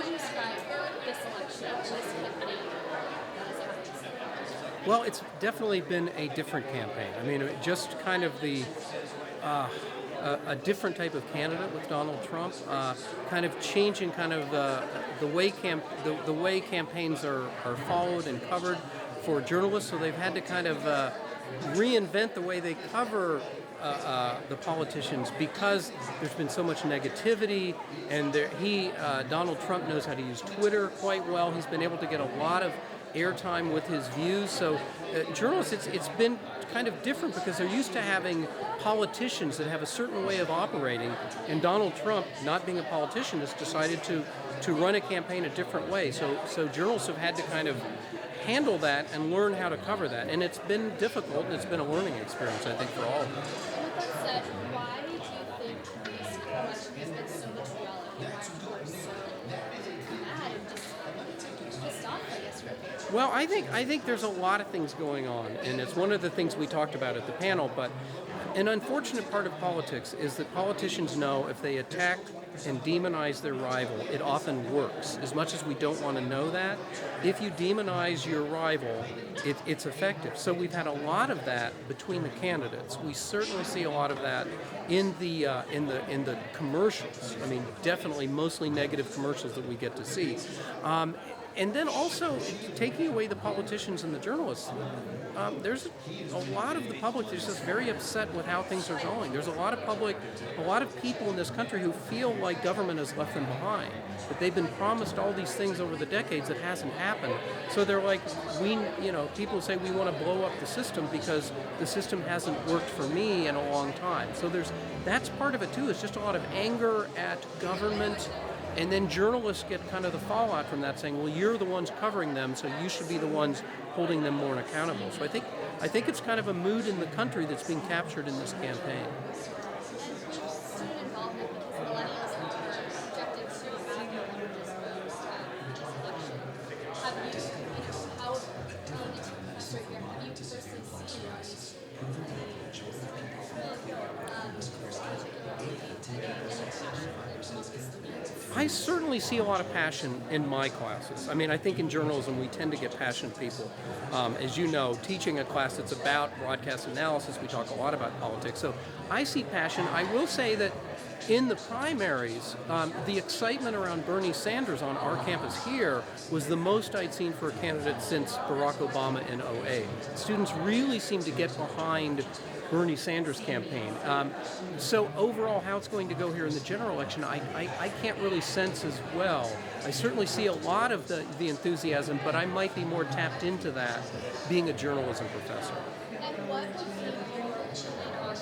would you describe this election, this campaign as it happens? Well, it's definitely been a different campaign. I mean, just kind of a different type of candidate with Donald Trump, kind of changing kind of the way campaigns are followed and covered for journalists. So they've had to kind of reinvent the way they cover the politicians because there's been so much negativity, and Donald Trump knows how to use Twitter quite well. He's been able to get a lot of airtime with his views. So journalists, it's been kind of different because they're used to having politicians that have a certain way of operating, and Donald Trump, not being a politician, has decided to run a campaign a different way. So journalists have had to kind of handle that and learn how to cover that, and it's been difficult, and it's been a learning experience, I think, for all of them. With that said, why do you think this election has been so much reality? Why people are so mad and just pissed off, I guess, really? Well, I think there's a lot of things going on, and it's one of the things we talked about at the panel. But an unfortunate part of politics is that politicians know if they attack and demonize their rival, it often works. As much as we don't want to know that, if you demonize your rival, it's effective. So we've had a lot of that between the candidates. We certainly see a lot of that in the commercials. I mean, definitely mostly negative commercials that we get to see. And then also taking away the politicians and the journalists. There's a lot of the public that's just very upset with how things are going. There's a lot of people in this country who feel like government has left them behind, that they've been promised all these things over the decades that hasn't happened. So they're like, people say we want to blow up the system because the system hasn't worked for me in a long time. So that's part of it too. It's just a lot of anger at government. And then journalists get kind of the fallout from that, saying, well, you're the ones covering them, so you should be the ones holding them more accountable. So I think it's kind of a mood in the country that's being captured in this campaign. Student involvement, because millennials are projected to value languages most this election. Have you, how being a professor here, have you personally seen these I certainly see a lot of passion in my classes. I mean, I think in journalism we tend to get passionate people. As you know, teaching a class that's about broadcast analysis, we talk a lot about politics. So I see passion. I will say that in the primaries, the excitement around Bernie Sanders on our campus here was the most I'd seen for a candidate since Barack Obama in '08. Students really seemed to get behind Bernie Sanders' campaign. So overall, how it's going to go here in the general election, I can't really sense as well. I certainly see a lot of the enthusiasm, but I might be more tapped into that being a journalism professor. And what would be your opinion on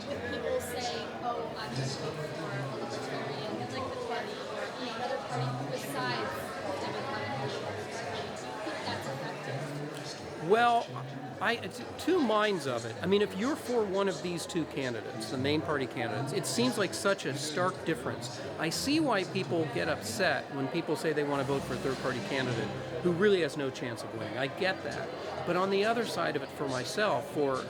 with people saying, oh, I'm going to vote for a libertarian, like the party, or another party besides the Democratic Party? Do you think that's effective? Well, two minds of it. I mean, if you're for one of these two candidates, the main party candidates, it seems like such a stark difference. I see why people get upset when people say they want to vote for a third-party candidate who really has no chance of winning. I get that. But on the other side of it, for myself, for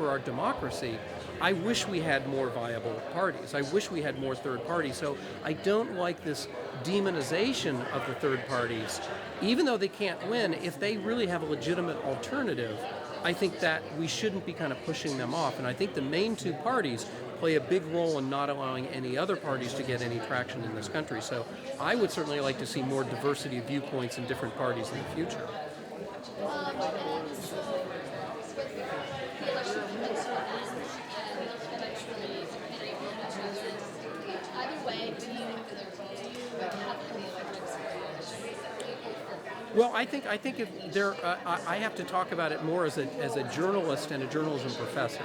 our democracy, I wish we had more viable parties. I wish we had more third parties. So I don't like this demonization of the third parties. Even though they can't win, if they really have a legitimate alternative, I think that we shouldn't be kind of pushing them off. And I think the main two parties play a big role in not allowing any other parties to get any traction in this country. So I would certainly like to see more diversity of viewpoints in different parties in the future. And so with the election coming to an end and eventually a candidate will be chosen, either way, do you have any experience? Well, I think if I have to talk about it more as a journalist and a journalism professor.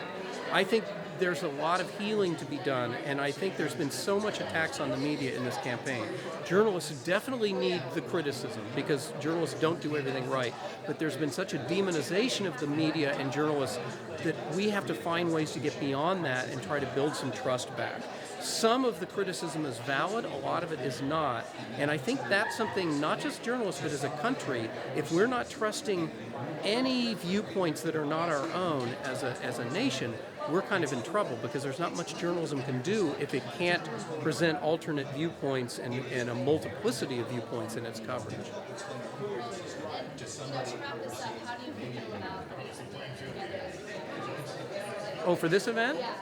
I think there's a lot of healing to be done, and I think there's been so much attacks on the media in this campaign. Journalists definitely need the criticism because journalists don't do everything right, but there's been such a demonization of the media and journalists that we have to find ways to get beyond that and try to build some trust back. Some of the criticism is valid, a lot of it is not, and I think that's something, not just journalists, but as a country, if we're not trusting any viewpoints that are not our own as a nation, we're kind of in trouble because there's not much journalism can do if it can't present alternate viewpoints and a multiplicity of viewpoints in its coverage. And, to wrap this up, how do you feel about putting together? Oh, for this event? Yeah.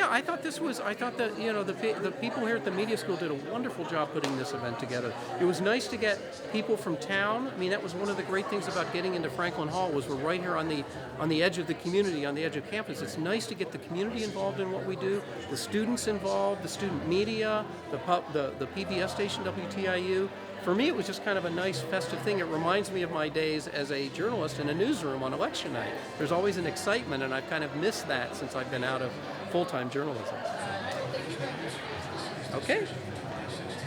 I thought that the people here at the media school did a wonderful job putting this event together. It was nice to get people from town. I mean, that was one of the great things about getting into Franklin Hall was we're right here on the edge of the community, on the edge of campus. It's nice to get the community involved in what we do, the students involved, the student media, the PBS station WTIU. For me, it was just kind of a nice festive thing. It reminds me of my days as a journalist in a newsroom on election night. There's always an excitement, and I've kind of missed that since I've been out of full-time journalism. Thank you very much. Okay.